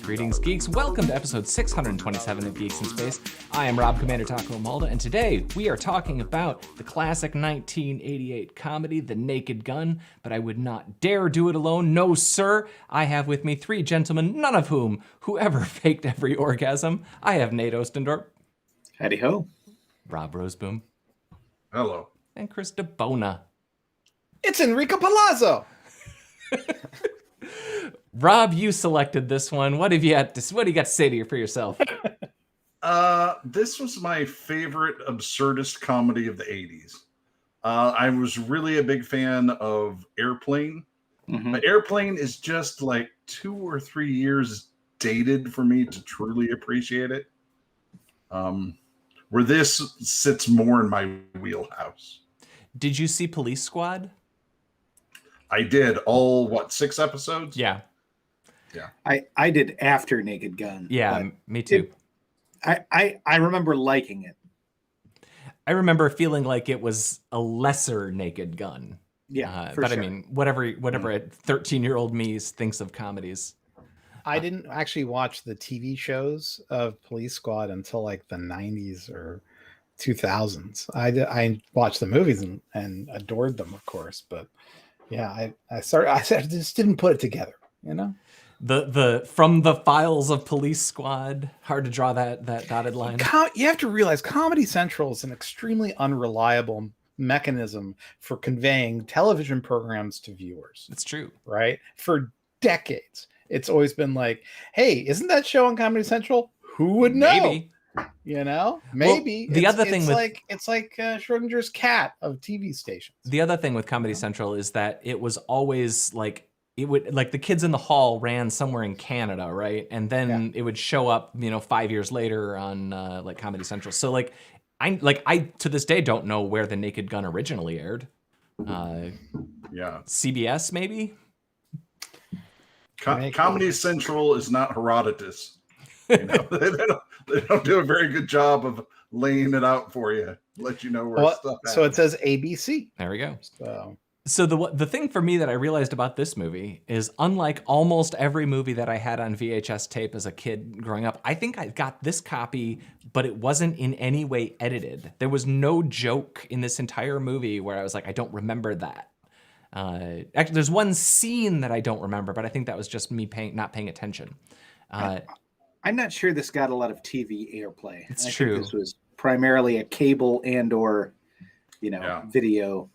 Greetings, geeks. Welcome to episode 627 of Geeks in Space. I am Rob Commander Taco Malda, and today we are talking about the classic 1988 comedy, The Naked Gun, but I would not dare do it alone. No, sir. I have with me three gentlemen, none of whom ever faked every orgasm. I have Nate Ostendorp. Howdy ho. Rob Roseboom. Hello. And Chris DeBona. It's Enrico Palazzo. Rob, you selected this one. What do you got to say for yourself? This was my favorite absurdist comedy of the 80s. I was really a big fan of Airplane. Mm-hmm. But Airplane is just like 2 or 3 years dated for me to truly appreciate it. Where this sits more in my wheelhouse. Did you see Police Squad? I did all, 6 episodes? Yeah. I did after Naked Gun. Yeah, me too. I remember liking it. I remember feeling like it was a lesser Naked Gun. Yeah, but sure. I mean, whatever a 13-year-old me thinks of comedies. I didn't actually watch the TV shows of Police Squad until like the 90s or 2000s. I watched the movies and adored them, of course. But yeah, I just didn't put it together, you know? The from the files of Police Squad, hard to draw that dotted line. You have to realize Comedy Central is an extremely unreliable mechanism for conveying television programs to viewers. It's true. Right? For decades. It's always been like, hey, isn't that show on Comedy Central? Who would know? Maybe. You know? Maybe. Well, it's like Schrodinger's cat of TV stations. The other thing with Comedy Central is that it was always like, it would, like, the Kids in the Hall ran somewhere in Canada, right? And then it would show up, 5 years later on like Comedy Central. So like I to this day don't know where The Naked Gun originally aired. CBS maybe. Comedy Central is not Herodotus. They don't do a very good job of laying it out for you, let you know where stuff happens. So it says ABC. There we go. So the thing for me that I realized about this movie is, unlike almost every movie that I had on VHS tape as a kid growing up, I think I got this copy, but it wasn't in any way edited. There was no joke in this entire movie where I was like, I don't remember that. Actually, there's one scene that I don't remember, but I think that was just me not paying attention. I'm not sure this got a lot of TV airplay. It's true. Think this was primarily a cable and/or, video.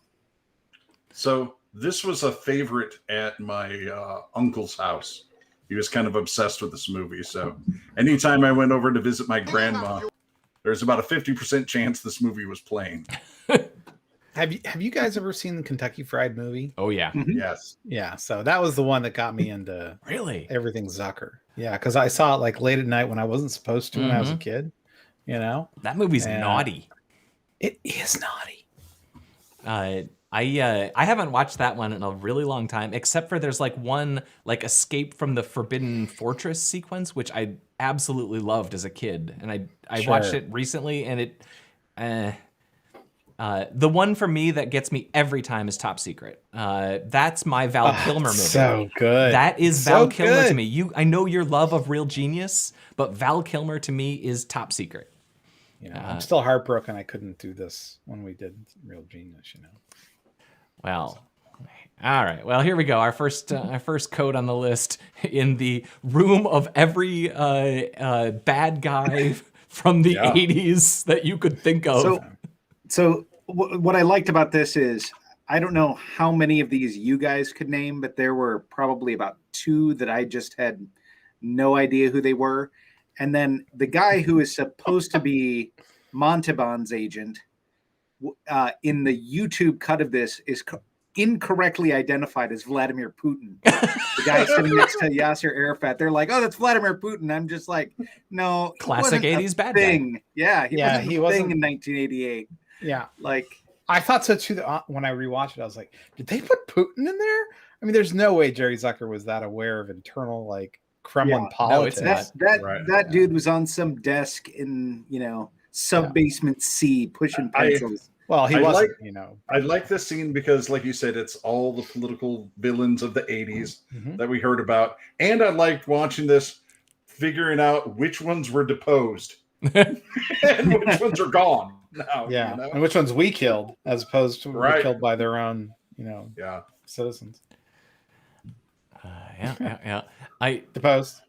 So this was a favorite at my uncle's house. He was kind of obsessed with this movie. So anytime I went over to visit my grandma, there's about a 50% chance this movie was playing. Have you guys ever seen the Kentucky Fried Movie? Oh yeah. Mm-hmm. Yes. Yeah. So that was the one that got me into really everything Zucker. Yeah, because I saw it like late at night when I wasn't supposed to when I was a kid. That movie's naughty. It is naughty. I haven't watched that one in a really long time, except for there's like one like Escape from the Forbidden Fortress sequence, which I absolutely loved as a kid, and I watched it recently, and it the one for me that gets me every time is Top Secret. That's my Val Kilmer movie. So good. That is Val Kilmer to me. I know your love of Real Genius, but Val Kilmer to me is Top Secret. I'm still heartbroken I couldn't do this when we did Real Genius. Well, all right. Well, here we go. Our first code on the list in the room of every bad guy from the 80s that you could think of. So what I liked about this is, I don't know how many of these you guys could name, but there were probably about 2 that I just had no idea who they were. And then the guy who is supposed to be Montalban's agent in the YouTube cut of this is incorrectly identified as Vladimir Putin. The guy sitting next to Yasser Arafat. They're like, oh, that's Vladimir Putin. I'm just like, no. Classic 80s bad thing. Guy. Yeah, he wasn't in 1988. Yeah. Like, I thought so too. When I rewatched it, I was like, did they put Putin in there? I mean, there's no way Jerry Zucker was that aware of internal like Kremlin politics. That dude was on some desk in, sub basement C pushing pencils. Well, he I wasn't, like- I like this scene because, like you said, it's all the political villains of the 80s Mhm. that we heard about. And I liked watching this, figuring out which ones were deposed and which ones are gone now. Yeah, You know? and which ones we killed, as opposed to were Right. killed by their own, Yeah. citizens. Yeah. I Deposed.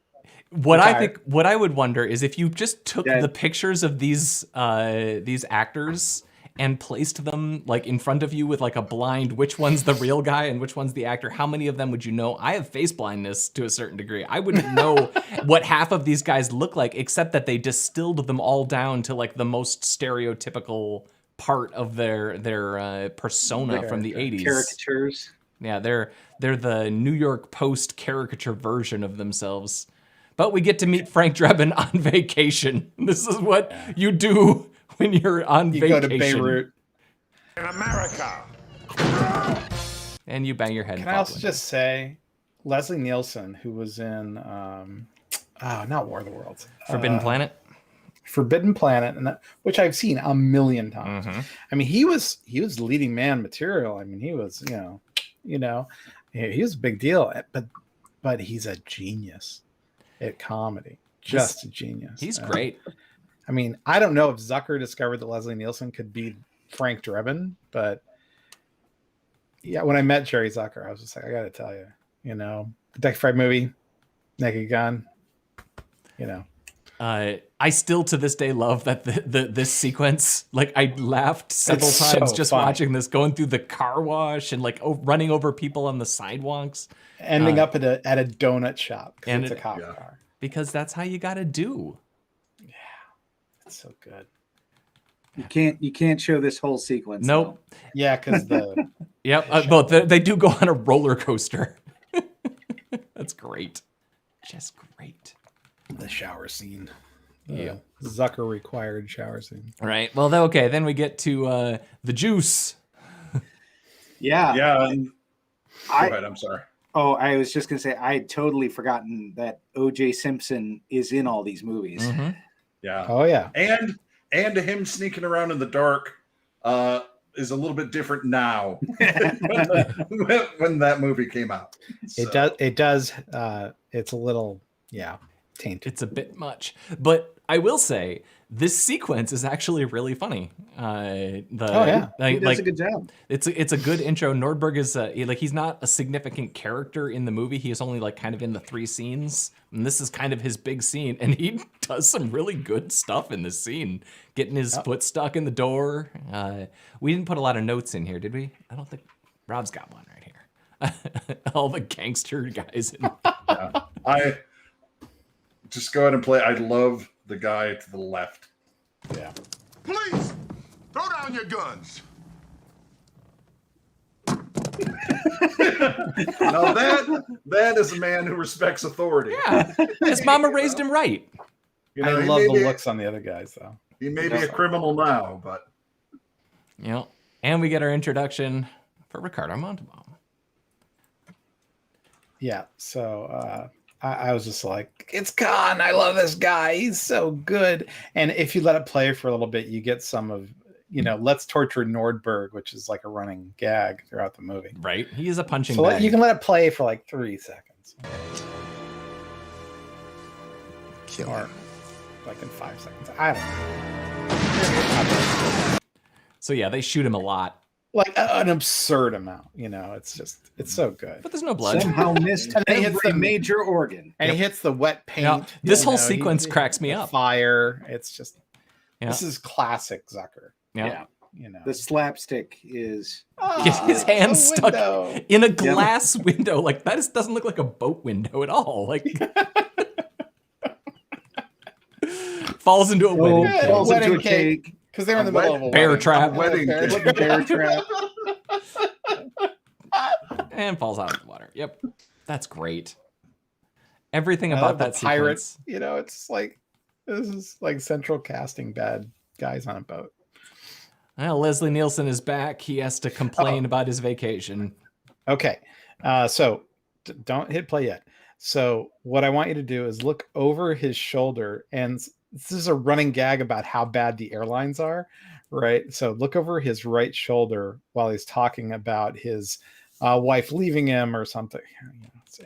what I Retired. think what I would wonder is if you just took Dead. the pictures of these actors and placed them like in front of you with like a blind, which one's the real guy and which one's the actor, how many of them would you know? I have face blindness to a certain degree. I wouldn't know what half of these guys look like, except that they distilled them all down to like the most stereotypical part of their persona from the 80s. Caricatures. Yeah, they're the New York Post caricature version of themselves. But we get to meet Frank Drebin on vacation. This is what you do when you're on You vacation. go to Beirut. In America. And you bang your head. Can I also just say, Leslie Nielsen, who was in, not War of the Worlds, Forbidden Planet? Forbidden Planet, and which I've seen a million times. Mhm. I mean, he was leading man material. I mean, he was, he was a big deal. But he's a genius at comedy. Just a genius. He's great. I mean, I don't know if Zucker discovered that Leslie Nielsen could be Frank Drebin, but yeah, when I met Jerry Zucker, I was just like, I got to tell you, Kentucky Fried Movie, Naked Gun, I still to this day love that this sequence. Like I laughed several It's times so just funny. watching this, going through the car wash and like running over people on the sidewalks. ending up at a donut shop because and it's a it- cop yeah. car. Because that's how you gotta do. It's so good. You can't show this whole sequence. Nope. Yeah, because the Yep. Well, they do go on a roller coaster. That's great. Just great. the shower scene. Yeah. Zucker required shower scene. Right. Well, okay. Then we get to the juice. though. Yeah. Yeah. And, go I ahead. I'm sorry. I was just gonna say I had totally forgotten that OJ Simpson is in all these movies. Mhm. Yeah. Oh yeah. And him sneaking around in the dark is a little bit different now when that movie came out. It does. It's a little, tainted. It's a bit much, but I will say this sequence is actually really funny. He does a good job. It's a good intro. Nordberg is he's not a significant character in the movie. He is only like kind of in the 3 scenes, and this is kind of his big scene. And he does some really good stuff in this scene, getting his foot stuck in the door. We didn't put a lot of notes in here, did we? I don't think Rob's got one right here. All the gangster guys. Yeah. I just go ahead and play. I love the guy to the left. Yeah. Please, throw down your guns. Now that is a man who respects authority. Yeah, his mama raised him right. You know, I he love may the be- looks on the other guys though. He may be a criminal now, but You know, and we get our introduction for Ricardo Montalban. Yeah. So I was just like, it's Khan. I love this guy. He's so good. And if you let it play for a little bit, you get some of, let's torture Nordberg, which is like a running gag throughout the movie. Right? He is a punching So bag. you can let it play for like 3 seconds. Or like in 5 seconds. I don't know. So yeah, they shoot him a lot, Like an absurd amount. It's so good. but there's no blood. Somehow missed And he hits every the- major organ. And he hits the wet paint. Now, this whole he- sequence cracks me the up. Fire. It's just, Yeah. this is classic Zucker. Yeah. The slapstick is Get his hand the stuck window. in a glass window. Like that doesn't look like a boat window at all. Like falls into a wedding Yeah, cake. falls into wedding a cake. Because they're in the middle of a Bear wedding. trap. Wedding Bear cake. Bear trap. and falls out of the water. Yep, that's great. Everything I about love the that pirate. sequence. It's like, this is like central casting bad guys on a boat. Well, Leslie Nielsen is back. He has to complain about his vacation. Okay. So don't hit play yet. So what I want you to do is look over his shoulder, and this is a running gag about how bad the airlines are. right? So look over his right shoulder while he's talking about his wife leaving him or something.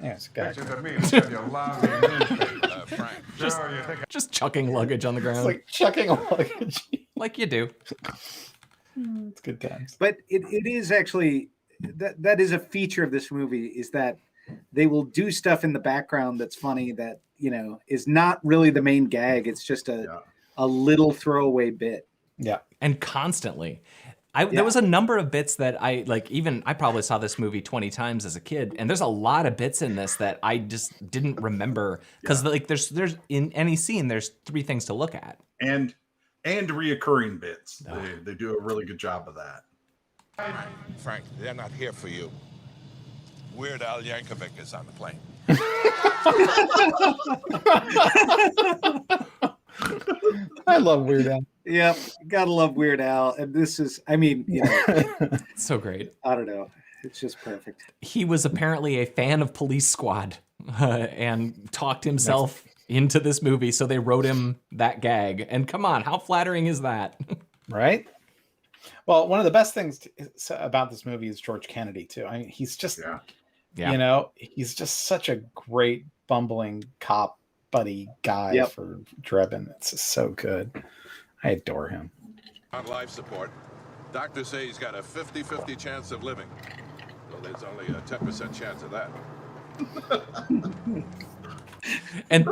It's a gag. Pictures of me instead of your lousy newspaper. Frank. So you think Just chucking luggage on the ground. It's like chucking a luggage. like you do. It's good times. But it is actually that is a feature of this movie, is that they will do stuff in the background that's funny that, you know, is not really the main gag. It's just a little throwaway bit. Yeah. And constantly. There was a number of bits that I probably saw this movie 20 times as a kid, and there's a lot of bits in this that I just didn't remember, because like there's in any scene there's 3 things to look at. And reoccurring bits. They do a really good job of that. Frank, they're not here for you. Weird Al Yankovic is on the plane. I love Weird Al. Yep, gotta love Weird Al. And this is, I mean, you know, So great. I don't know. It's just perfect. He was apparently a fan of Police Squad and talked himself into this movie, so they wrote him that gag. And come on, how flattering is that? Right? Well, one of the best things about this movie is George Kennedy, too. I mean, he's just, you know, he's just such a great bumbling cop buddy guy for Drebin. It's just so good. I adore him. On life support, doctors say he's got a 50-50 chance of living. Well, there's only a 10% chance of that. And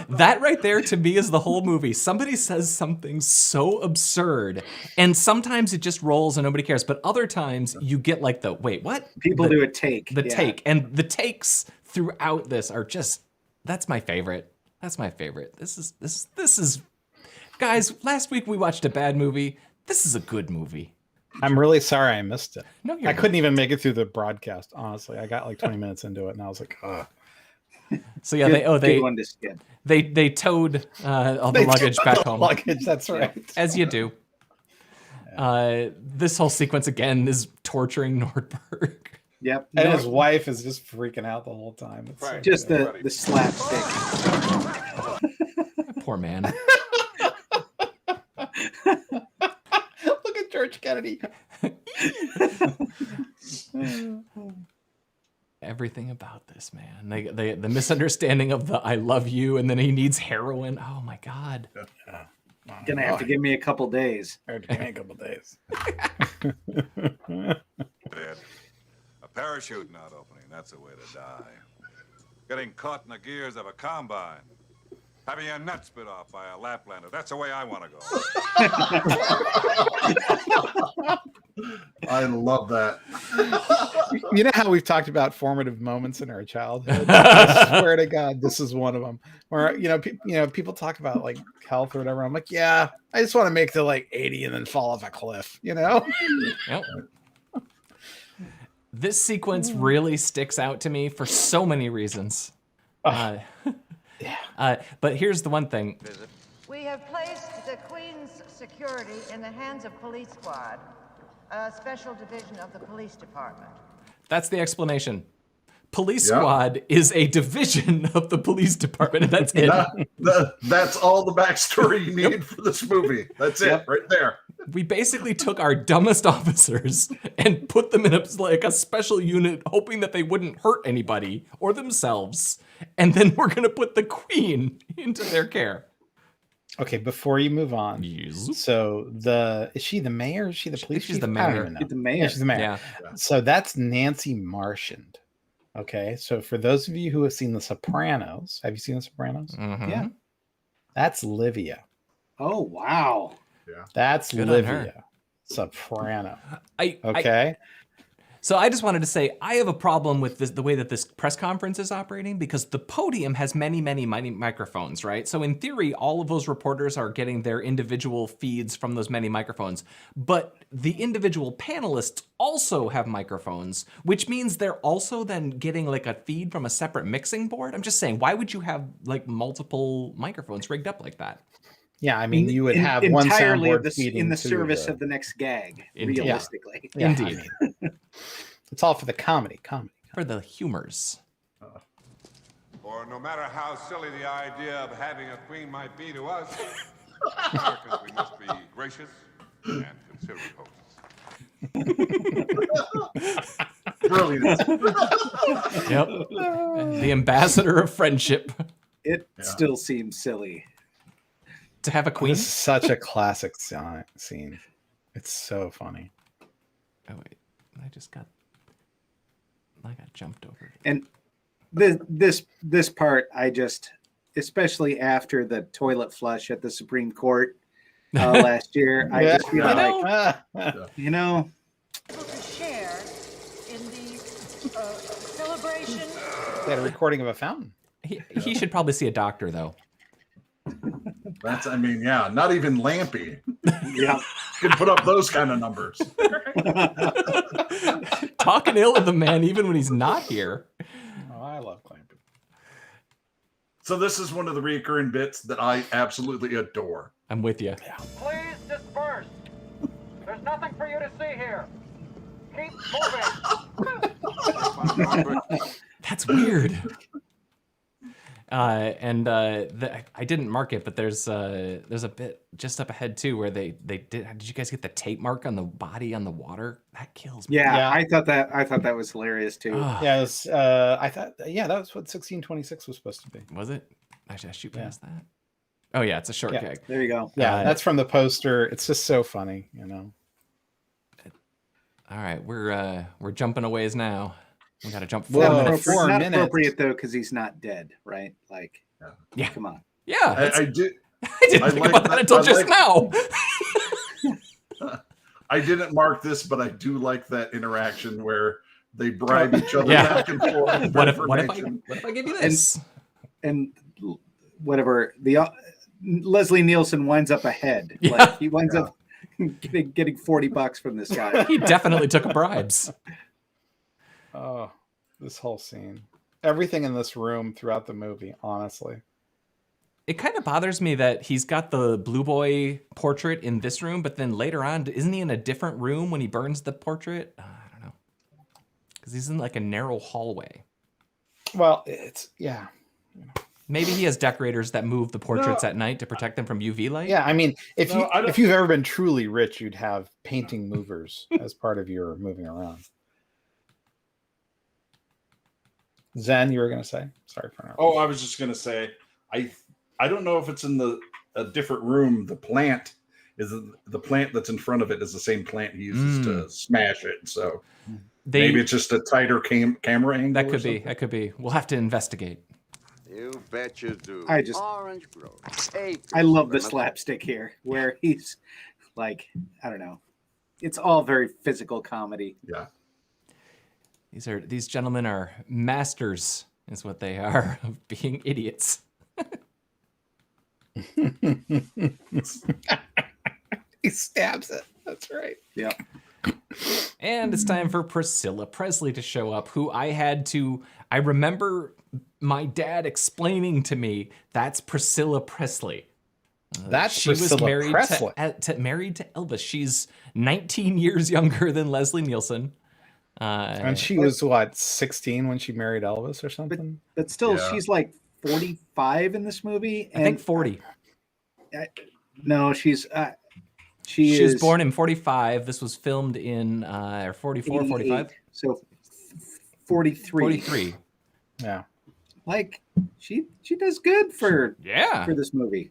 that right there to me is the whole movie. Somebody says something so absurd, and sometimes it just rolls and nobody cares. But other times you get like the wait, what? People do a take. The take. And the takes throughout this are just, that's my favorite. That's my favorite. This is guys, last week we watched a bad movie. This is a good movie. I'm really sorry I missed it. No, I couldn't even make it through the broadcast, honestly. I got like 20 minutes into it and I was like, ugh. So yeah, they towed all the luggage back home. Luggage, that's right. As you do. This whole sequence again is torturing Nordberg. Yep. And his wife is just freaking out the whole time. It's so just good. the slapstick. Poor man. Look at George Kennedy. Everything about this, man. The misunderstanding of the I love you, and then he needs heroin. Oh my God. Gonna have to give me a couple days. Give me a couple days. A parachute not opening, that's the way to die. Getting caught in the gears of a combine. Having your nuts bit off by a Laplander, that's the way I want to go. I love that. You know how we've talked about formative moments in our childhood? I swear to God, this is one of them. Where people talk about like health or whatever. I'm like, yeah, I just want to make to like 80 and then fall off a cliff. You know? Yep. This sequence really sticks out to me for so many reasons. But here's the one thing. We have placed the Queen's security in the hands of Police Squad, a special division of the police department. That's the explanation. Police Squad is a division of the police department, and that's it. That's all the backstory you need for this movie. That's it, right there. We basically took our dumbest officers and put them in a special unit, hoping that they wouldn't hurt anybody or themselves, and then we're going to put the Queen into their care. Okay, before you move on, so is she the mayor? Is she the police chief? She's the mayor. I don't even know. The mayor. Yeah, she's the mayor. Yeah. So that's Nancy Marchand. Okay, so for those of you who have seen The Sopranos, have you seen The Sopranos? Mm-hmm. Yeah. That's Livia. Oh, wow. Yeah. That's Good on Livia Soprano. So I just wanted to say, I have a problem with the way that this press conference is operating, because the podium has many, many, many microphones, right? So in theory, all of those reporters are getting their individual feeds from those many microphones. But the individual panelists also have microphones, which means they're also then getting like a feed from a separate mixing board. I'm just saying, why would you have like multiple microphones rigged up like that? Yeah, I mean, you would have one entirely soundboard feeding in the to service of the next gag. Indeed. Realistically, Yeah, Indeed. I mean, it's all for the comedy. For the humors. For no matter how silly the idea of having a queen might be to us, Americans, we must be gracious, and considerate hosts. Brilliant. Yep. The ambassador of friendship. It Yeah. still seems silly. To have a queen? This is such a classic scene. It's so funny. Oh, wait. I got jumped over. And this part, I just, especially after the toilet flush at the Supreme Court last year, I just feel like, you know, To share in the celebration. They had a recording of a fountain. He should probably see a doctor, though. That's, I mean, yeah, not even Lampy yeah. could put up those kind of numbers. Talking ill of the man even when he's not here. Oh, I love Clampett. So this is one of the recurring bits that I absolutely adore. I'm with you. Please disperse. There's nothing for you to see here. Keep moving. That's weird. I didn't mark it, but there's a bit just up ahead too where they did. Did you guys get the tape mark on the body on the water? That kills me. Yeah, I thought that was hilarious too. Yeah, it was, I thought, yeah, that was what 1626 was supposed to be. Was it? I shoot past that. Oh yeah, it's a short gag. There you go. Yeah, that's from the poster. It's just so funny, you know. All right, we're jumping a ways now. We got to jump Well, 4 minutes. 4 not minutes. appropriate though, because he's not dead, right? Like, Yeah. come on. Yeah, I did. I didn't think about that until just now. I didn't mark this, but I do like that interaction where they bribe each other Yeah. back and forth. What if I give you this? And whatever Leslie Nielsen winds up ahead. Yeah. Like he winds up getting $40 from this guy. He definitely took bribes. Oh, this whole scene. Everything in this room throughout the movie, honestly. It kind of bothers me that he's got the Blue Boy portrait in this room, but then later on, isn't he in a different room when he burns the portrait? I don't know. Because he's in like a narrow hallway. Well, it's, yeah. Maybe he has decorators that move the portraits at night to protect them from UV light. Yeah, I mean, if you've ever been truly rich, you'd have painting movers as part of your moving around. Zen, you were going to say? Sorry for interrupting. Oh, I was just going to say, I don't know if it's in a different room. The plant that's in front of it is the same plant he uses to smash it. So maybe it's just a tighter camera angle. That could be. That could be. We'll have to investigate. You bet you do. Orange Grove. I love the slapstick here, where he's like, I don't know. It's all very physical comedy. Yeah. These gentlemen are masters, is what they are, of being idiots. He stabs it. That's right. Yeah. And it's time for Priscilla Presley to show up, who I remember my dad explaining to me, that's Priscilla Presley. That's she Priscilla was married Presley. married to Elvis. She's 19 years younger than Leslie Nielsen. And she was, what, 16 when she married Elvis or something? But still, she's like 45 in this movie. I think 40. No, she was born in 45. This was filmed in 44, 45. So 43. 43. Yeah. Like she does good for this movie.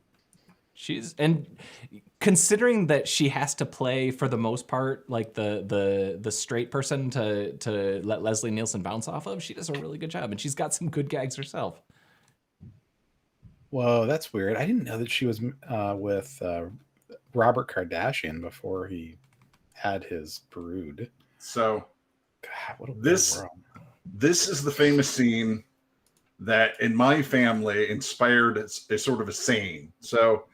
And considering that she has to play for the most part like the straight person to let Leslie Nielsen bounce off of, she does a really good job, and she's got some good gags herself. Whoa, that's weird. I didn't know that she was with Robert Kardashian before he had his brood. So God, what a this is the famous scene that in my family inspired a sort of a saying. So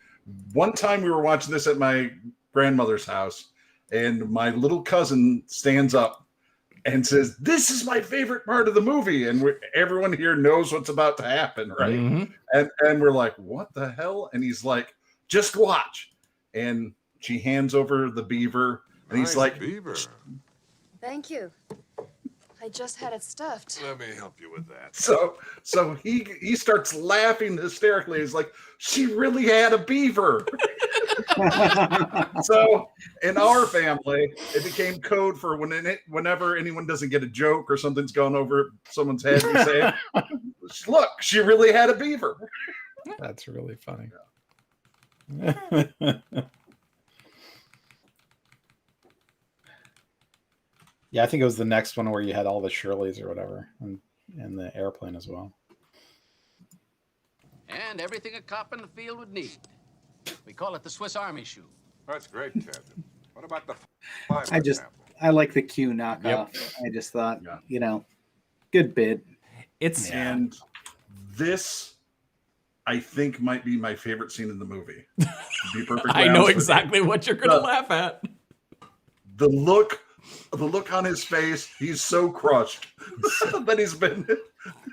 one time we were watching this at my grandmother's house, and my little cousin stands up and says, "This is my favorite part of the movie," and everyone here knows what's about to happen, right? Mm-hmm. And we're like, "What the hell?" And he's like, "Just watch." And she hands over the beaver, and he's like, Beaver. Thank you. I just had it stuffed. Let me help you with that. So he starts laughing hysterically. He's like, she really had a beaver. So in our family, it became code for whenever anyone doesn't get a joke or something's gone over someone's head, we say, look, she really had a beaver. That's really funny. Yeah, I think it was the next one where you had all the Shirleys or whatever, and the airplane as well. And everything a cop in the field would need. We call it the Swiss Army shoe. That's great, Captain. What about the five? I like the Q knockoff. Yep. I just thought, good bid. And this, I think, might be my favorite scene in the movie. To be perfectly I know honest with exactly you. what you're gonna laugh at. The look on his face, he's so crushed that he's been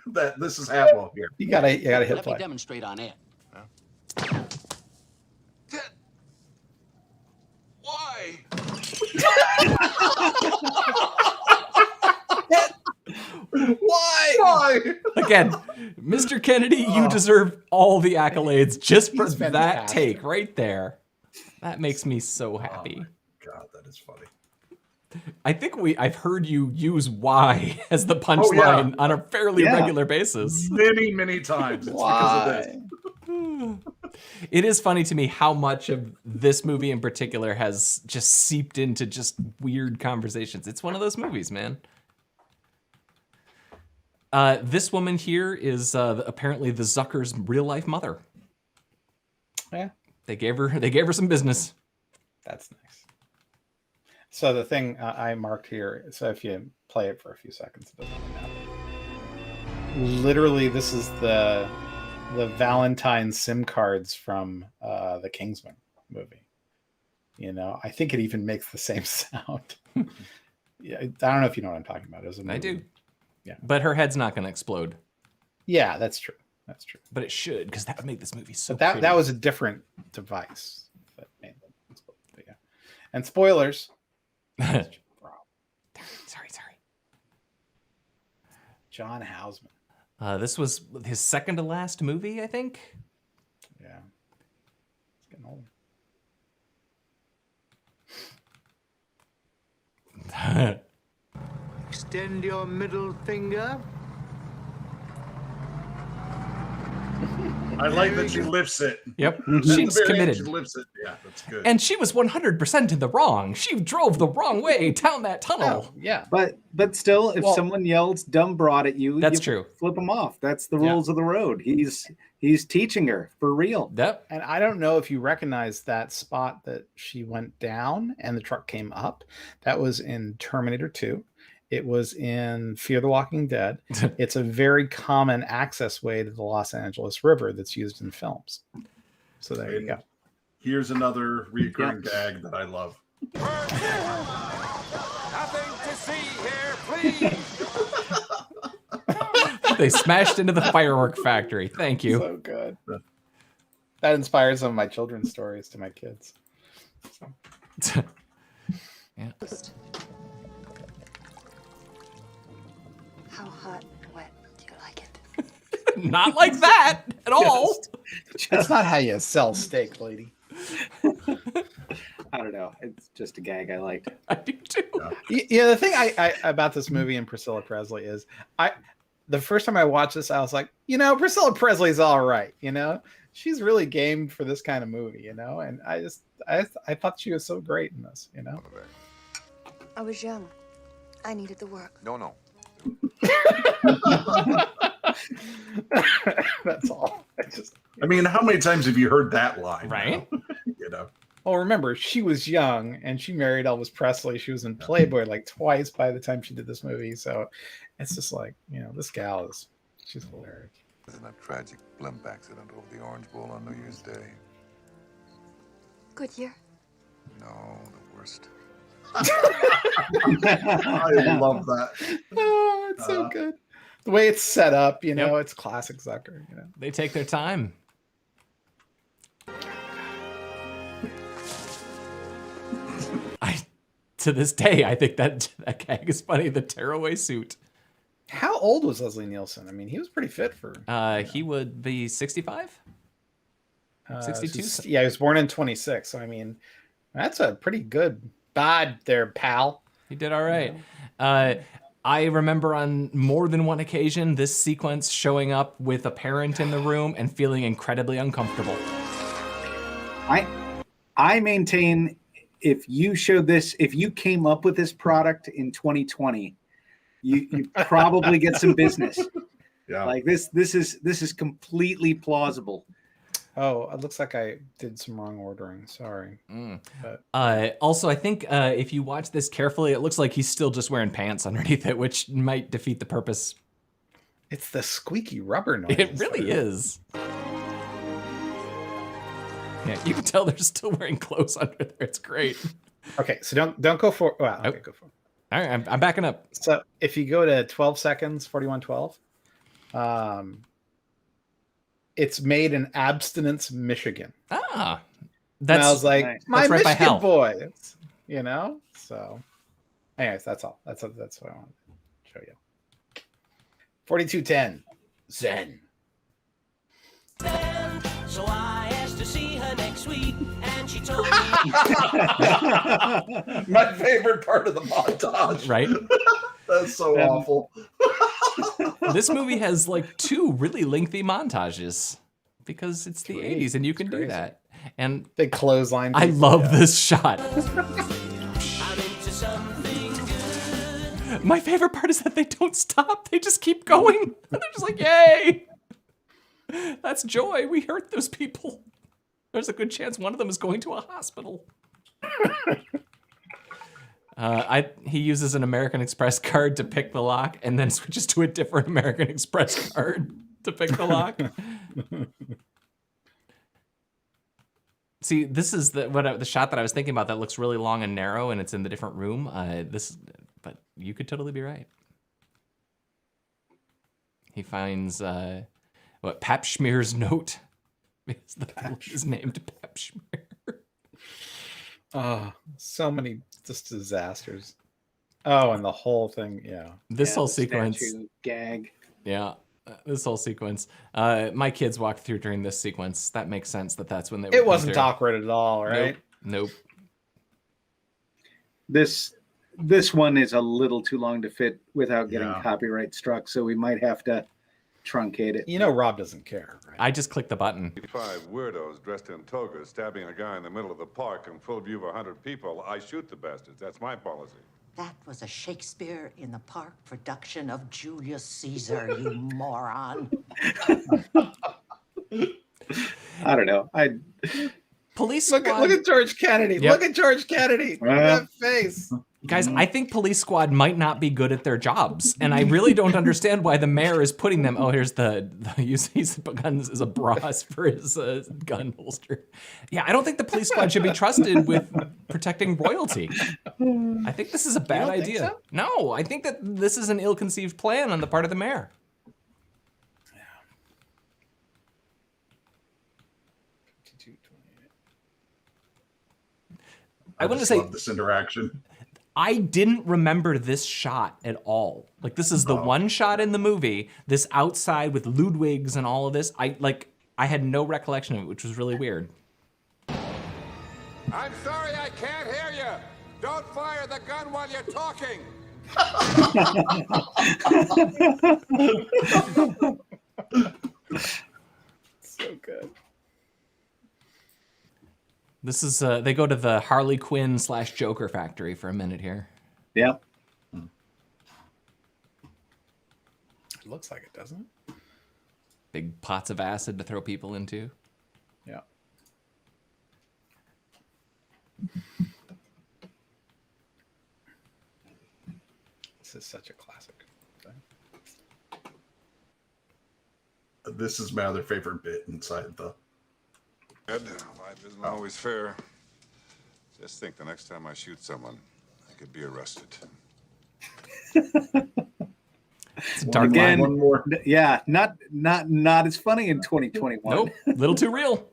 that this is happening here. You gotta hit Let play. me demonstrate on air. Why? Why? Again, Mr. Kennedy, you deserve all the accolades just for He's that fantastic. take right there. That makes me so happy. God, that is funny. I think I've heard you use "why" as the punchline on a fairly regular basis. Many, many times. It's because of this. It is funny to me how much of this movie in particular has just seeped into just weird conversations. It's one of those movies, man. This woman here is apparently the Zucker's real life mother. Yeah, they gave her some business. That's nice. So the thing I marked here, so if you play it for a few seconds, it doesn't really matter. Literally, this is the Valentine SIM cards from the Kingsman movie. I think it even makes the same sound. Yeah, I don't know if you know what I'm talking about. I do. Yeah, but her head's not going to explode. Yeah, that's true. That's true. But it should, because that would make this movie so. But that was a different device that made them explode. But yeah, and spoilers. Sorry. John Houseman. This was his second to last movie, I think. Yeah. It's getting old. Extend your middle finger. I like that she lifts it. Yep, At she's the very end, committed. She lifts it. Yeah, that's good. And she was 100% in the wrong. She drove the wrong way down that tunnel. Yeah. But still, if someone yells "dumb broad" at you, That's you true. Flip them off. That's the rules of the road. He's teaching her for real. Yep. And I don't know if you recognize that spot that she went down and the truck came up. That was in Terminator 2. It was in Fear the Walking Dead. It's a very common access way to the Los Angeles River that's used in films. So there you go. Here's another recurring gag that I love. Nothing to see here, please. They smashed into the firework factory. Thank you. So good. That inspires some of my children's stories to my kids. So. Yeah. How hot and wet do you like it? Not like that at all. That's not how you sell steak, lady. I don't know. It's just a gag I liked. I do too. Yeah, the thing I about this movie and Priscilla Presley is the first time I watched this, I was like, Priscilla Presley's all right. She's really game for this kind of movie, and I thought she was so great in this, I was young. I needed the work. No. That's all. I mean, how many times have you heard that line? Right? Well, remember, she was young and she married Elvis Presley. She was in Playboy like twice by the time she did this movie. So it's just like, this gal she's hilarious. Isn't that tragic blimp accident over the Orange Bowl on New Year's Day? Good year. No, the worst. I love that. Oh, it's so good. The way it's set up, it's classic Zucker. They take their time. to this day, I think that gag is funny. The tearaway suit. How old was Leslie Nielsen? I mean, he was pretty fit for. He would be 65? 62? Yeah, he was born in 26. So, I mean, that's a pretty good bod there, pal. He did all right. I remember on more than one occasion this sequence showing up with a parent in the room and feeling incredibly uncomfortable. I maintain if you showed this, if you came up with this product in 2020, you probably get some business. Yeah. Like this is completely plausible. Oh, it looks like I did some wrong ordering. Sorry. But... Also, I think if you watch this carefully, it looks like he's still just wearing pants underneath it, which might defeat the purpose. It's the squeaky rubber noise. It really is. Yeah, you can tell they're still wearing clothes under there. It's great. Okay, so don't go for. Well, okay, go for it. All right, I'm backing up. So if you go to 12 seconds, 4112, it's made in Abstinence, Michigan. Ah, and I was like, nice. my That's right by Michigan hell. boys, you know. So, anyways, that's all. That's what I wanted to show you. 4210, Zen. So I asked to see her next week, and she told me. My favorite part of the montage. Right? That's so awful. This movie has like 2 really lengthy montages because it's the 80s and you can do that. And big clothesline. I love this shot. My favorite part is that they don't stop. They just keep going. They're just like, yay. That's joy. We hurt those people. There's a good chance one of them is going to a hospital. He uses an American Express card to pick the lock and then switches to a different American Express card to pick the lock. See, this is the shot that I was thinking about that looks really long and narrow and it's in the different room. But you could totally be right. He finds Pap Schmear's note. Because the police is named Pap Schmear. Oh, so many just disasters. Oh, and the whole thing, yeah. This whole sequence. Gag. Yeah, this whole sequence. My kids walked through during this sequence. That makes sense that's when they were. It wasn't awkward at all, right? Nope. This one is a little too long to fit without getting copyright struck, so we might have to truncate it. You know Rob doesn't care, right? I just clicked the button. 5 weirdos dressed in togas stabbing a guy in the middle of the park in full view of 100 people. I shoot the bastards. That's my policy. That was a Shakespeare in the Park production of Julius Caesar, you moron. I don't know. Police Squad. Look at George Kennedy. Yep. Look at George Kennedy. Look at that face. Guys, I think Police Squad might not be good at their jobs, and I really don't understand why the mayor is putting them. Oh, here's the use guns as a bras for his gun holster. Yeah, I don't think the Police Squad should be trusted with protecting royalty. I think this is a bad idea. Think so? No, I think that this is an ill-conceived plan on the part of the mayor. I want to say love this interaction. I didn't remember this shot at all. Like, this is the one shot in the movie, this outside with Ludwigs and all of this. I had no recollection of it, which was really weird. I'm sorry I can't hear you. Don't fire the gun while you're talking. So good. This is, they go to the Harley Quinn / Joker factory for a minute here. Yep. It looks like it, doesn't it? Big pots of acid to throw people into. Yeah. This is such a classic thing. This is my other favorite bit inside the... Life isn't always fair. Just think the next time I shoot someone, I could be arrested. It's a dark Again, line. yeah, not as funny in 2021. Nope, a little too real.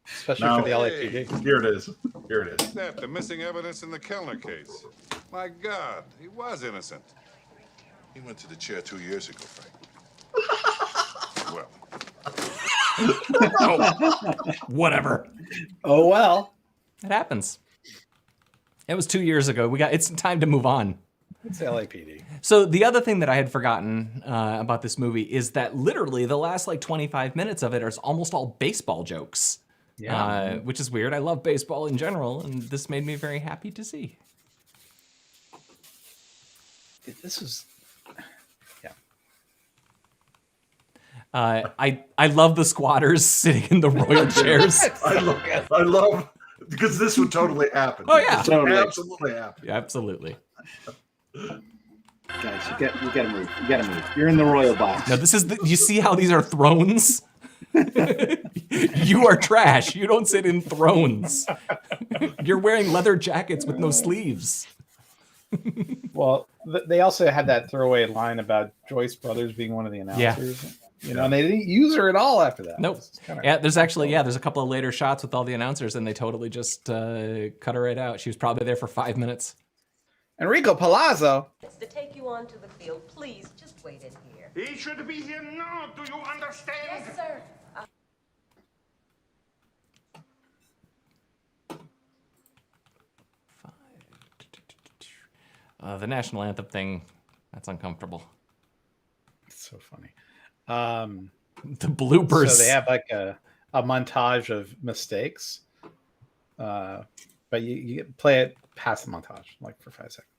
Especially No. for the LAPD. Here it is. Here it is. That, the missing evidence in the Kellner case. My God, he was innocent. He went to the chair 2 years ago, Frank. Well, Whatever. Oh well. It happens. It was 2 years ago. It's time to move on. It's LAPD. So the other thing that I had forgotten about this movie is that literally the last like 25 minutes of it is almost all baseball jokes. Yeah. Which is weird. I love baseball in general, and this made me very happy to see. This was, yeah. I love the squatters sitting in the royal chairs. I love because this would totally happen. Oh yeah, totally. Absolutely happen. Absolutely. Guys, you gotta move. You gotta move. You're in the royal box. Now this is you see how these are thrones? You are trash. You don't sit in thrones. You're wearing leather jackets with no sleeves. Well, they also had that throwaway line about Joyce Brothers being one of the announcers. Yeah. You know, and they didn't use her at all after that. Nope. Yeah, there's a couple of later shots with all the announcers, and they totally just cut her right out. She was probably there for 5 minutes. Enrico Palazzo. To take you onto the field, please just wait in here. He should be here now. Do you understand? Yes, sir. The national anthem thing, that's uncomfortable. It's so funny. The bloopers. So they have like a montage of mistakes, but you play it past the montage, like for 5 seconds.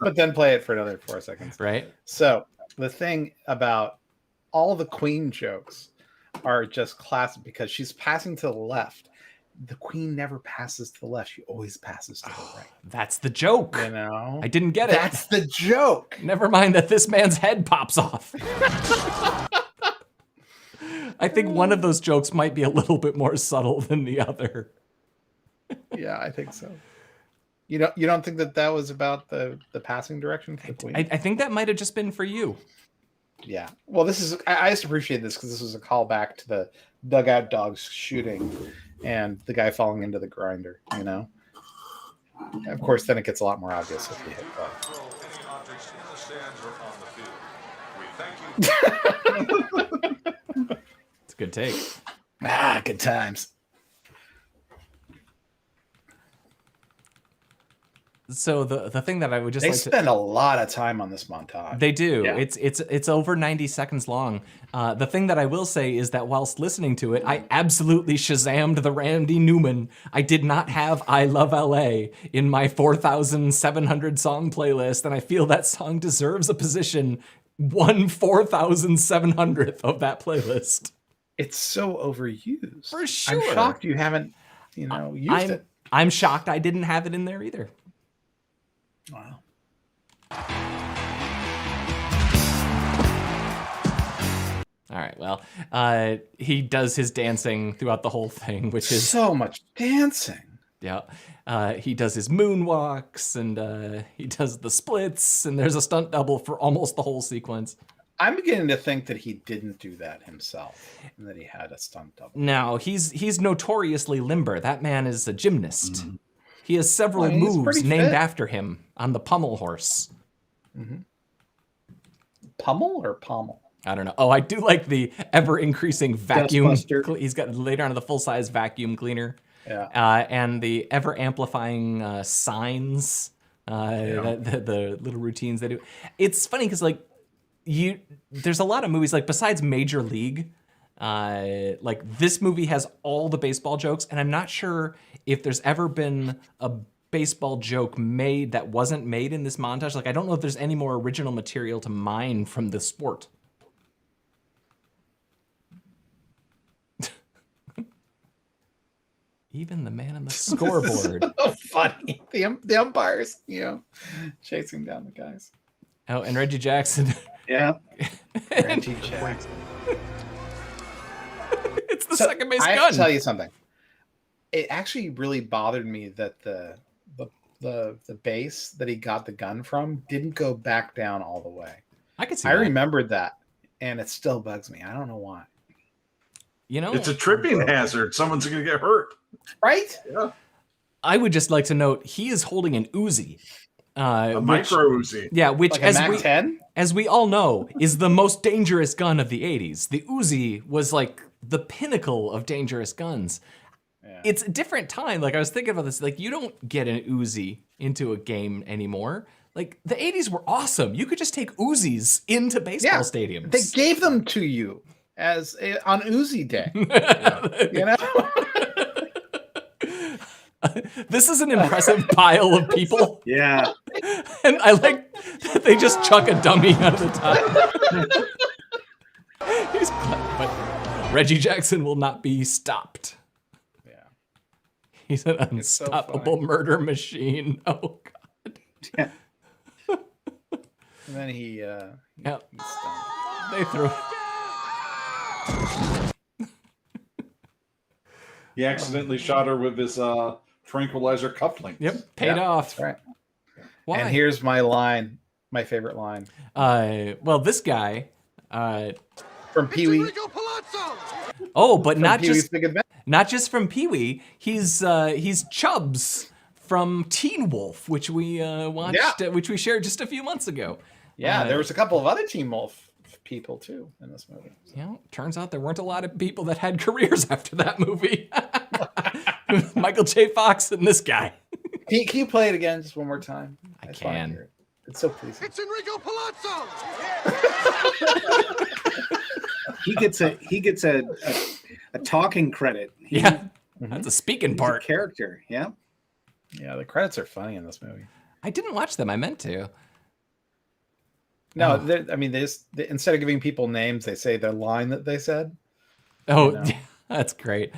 But then play it for another 4 seconds. Right. So the thing about all the Queen jokes are just classic because she's passing to the left. The Queen never passes to the left. She always passes to the right. That's the joke. You know? I didn't get it. That's the joke. Never mind that this man's head pops off. I think one of those jokes might be a little bit more subtle than the other. Yeah, I think so. You don't think that was about the passing direction for the Queen? I think that might have just been for you. Yeah. Well, I just appreciate this because this was a callback to the dugout dogs shooting and the guy falling into the grinder, you know? Of course, then it gets a lot more obvious if you hit that. It's a good take. Good times. So the thing that I would just they spend a lot of time on this montage. They do. Yeah. It's over 90 seconds long. The thing that I will say is that whilst listening to it, I absolutely Shazammed the Randy Newman. I did not have I Love LA in my 4,700 song playlist, and I feel that song deserves a position 1/4,700th of that playlist. It's so overused. For sure. I'm shocked you haven't, used it. I'm shocked I didn't have it in there either. Wow. All right, well, he does his dancing throughout the whole thing, which is so much dancing. Yeah. He does his moonwalks and he does the splits, and there's a stunt double for almost the whole sequence. I'm beginning to think that he didn't do that himself, and that he had a stunt double. Now, he's notoriously limber. That man is a gymnast. Mm-hmm. He has several moves named after him on the pommel horse. Mm-hmm. Pummel or pommel? I don't know. Oh, I do like the ever-increasing vacuum. He's got later on the full-size vacuum cleaner. Yeah. And the ever-amplifying signs, the little routines they do. It's funny because, like, there's a lot of movies, like, besides Major League, like, this movie has all the baseball jokes, and I'm not sure if there's ever been a baseball joke made that wasn't made in this montage. Like, I don't know if there's any more original material to mine from the sport. Even the man on the scoreboard. So funny. The umpires, chasing down the guys. Oh, and Reggie Jackson. Yeah. Reggie Jackson. It's the second base gun. I have to tell you something. It actually really bothered me that the base that he got the gun from didn't go back down all the way. I could see I that. remembered that. and it still bugs me. I don't know why. You know, it's a tripping hazard. Someone's going to get hurt. Right? Yeah. I would just like to note he is holding an Uzi. A micro Uzi. Yeah, which Like a as Mac 10? as we all know is the most dangerous gun of the 80s. The Uzi was like the pinnacle of dangerous guns. Yeah. It's a different time. Like I was thinking about this, like you don't get an Uzi into a game anymore. Like the 80s were awesome. You could just take Uzis into baseball stadiums. They gave them to you as on Uzi Day. You know? This is an impressive pile of people. Yeah. And I like that they just chuck a dummy out of the top. But Reggie Jackson will not be stopped. Yeah. He's an unstoppable murder machine. Oh, God. Yeah. And then he they threw He accidentally shot her with his tranquilizer cufflinks. Yep, paid off. That's right. Why? And here's my line, my favorite line. Well, this guy from Pee-wee. Oh, but From not Pee-wee's just Big Adventure. not just from Pee-wee. He's Chubbs from Teen Wolf, which we watched, which we shared just a few months ago. Yeah, there was a couple of other Teen Wolf people too in this movie. Yeah, turns out there weren't a lot of people that had careers after that movie. Michael J. Fox and this guy. Can you play it again just one more time? I can. It's so pleasing. It's Enrico Palazzo. He gets a talking credit. That's a speaking part. A character. Yeah. Yeah, the credits are funny in this movie. I didn't watch them. I meant to. No, I mean, they instead of giving people names, they say their line that they said. Oh, you know? yeah, that's great.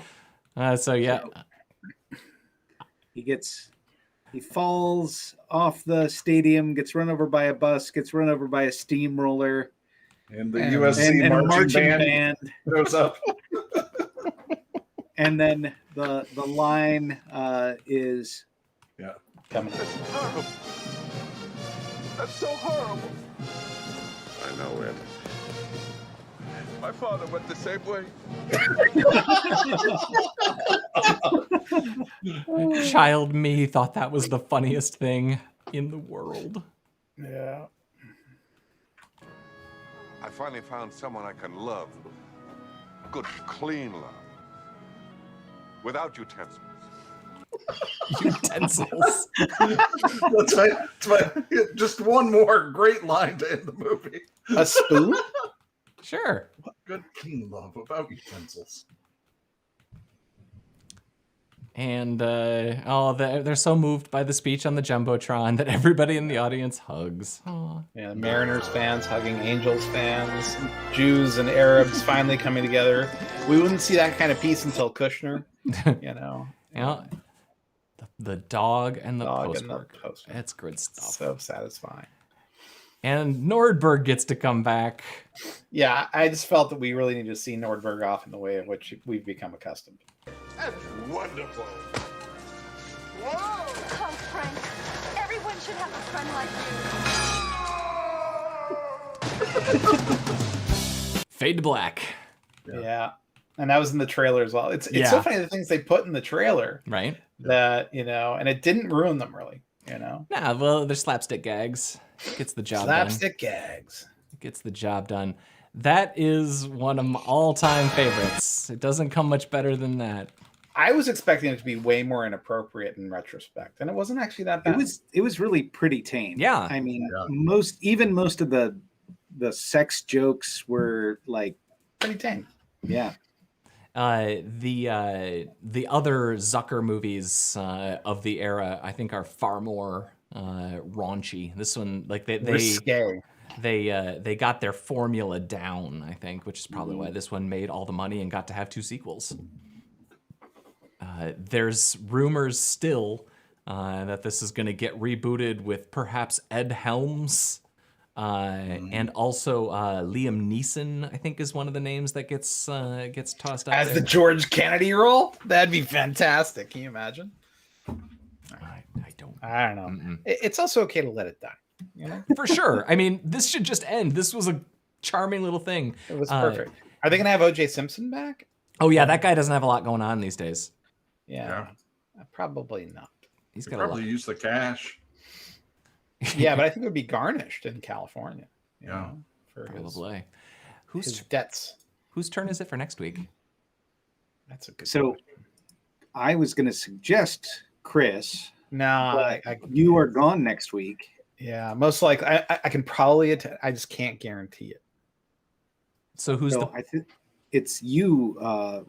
So yeah, he falls off the stadium, gets run over by a bus, gets run over by a steamroller, and the USC marching band goes up. And then the line is coming. Horrible. That's so horrible. I know it. My father went the same way. Child me thought that was the funniest thing in the world. Yeah. I finally found someone I can love. Good, clean love. Without utensils. Utensils. That's right. Just one more great line to end the movie. A spoon? Sure. Good, clean love without utensils. And they're so moved by the speech on the Jumbotron that everybody in the audience hugs. Aww. Yeah, Mariners fans hugging Angels fans, Jews and Arabs finally coming together. We wouldn't see that kind of peace until Kushner, you know. Yeah. The dog and the postmark. It's good stuff. So satisfying. And Nordberg gets to come back. Yeah, I just felt that we really need to see Nordberg off in the way in which we've become accustomed. That's wonderful. Whoa! Oh, Frank, everyone should have a friend like you. Fade to black. Yeah. And that was in the trailer as well. It's so funny the things they put in the trailer. Right. That, you know, and it didn't ruin them really, you know. Nah, well, they're slapstick gags. Gets the job done. Slapstick gags. Gets the job done. That is one of my all-time favorites. It doesn't come much better than that. I was expecting it to be way more inappropriate in retrospect, and it wasn't actually that bad. It was really pretty tame. Yeah. I mean, most of the sex jokes were like pretty tame. Yeah. The other Zucker movies of the era, I think, are far more raunchy. This one, like they got their formula down, I think, which is probably why this one made all the money and got to have 2 sequels. There's rumors still that this is going to get rebooted with perhaps Ed Helms. And also Liam Neeson, I think, is one of the names that gets tossed out as there. the George Kennedy role. That'd be fantastic. Can you imagine? I don't know. It's also okay to let it die. You know? For sure. I mean, this should just end. This was charming little thing. It was perfect. Are they going to have OJ Simpson back? Oh yeah, that guy doesn't have a lot going on these days. Yeah. Probably not. He's got probably use the cash. Yeah, but I think it would be garnished in California. You Yeah. know, for Probably. his debts. Whose turn is it for next week? That's a good So question. I was going to suggest Chris. No, but you are gone next week. Yeah, most likely. I can probably attend. I just can't guarantee it. So who's I think it's you,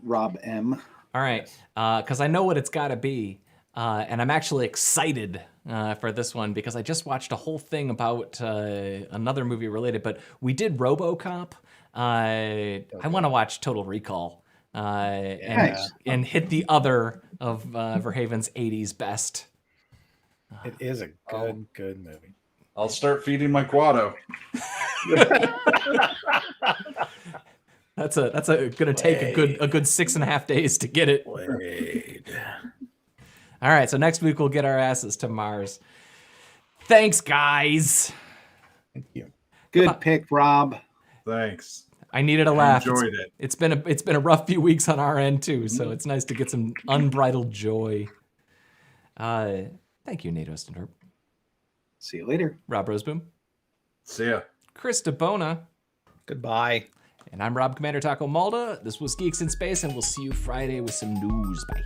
Rob M. All right, because I know what it's got to be, and I'm actually excited for this one because I just watched a whole thing about another movie related, but we did RoboCop. I want to watch Total Recall and hit the other of Verhaven's 80s best. It is a good movie. I'll start feeding my Quado. That's gonna take a good 6.5 days to get it. All right, so next week we'll get our asses to Mars. Thanks, guys. Thank you. Good pick, Rob. Thanks. I needed a laugh. Enjoyed it. It's been a rough few weeks on our end too, so it's nice to get some unbridled joy. Thank you, Nate Ostendorp. See you later. Rob Roseboom. See ya. Chris DeBona. Goodbye. And I'm Rob Commander Taco Malda. This was Geeks in Space, and we'll see you Friday with some news. Bye.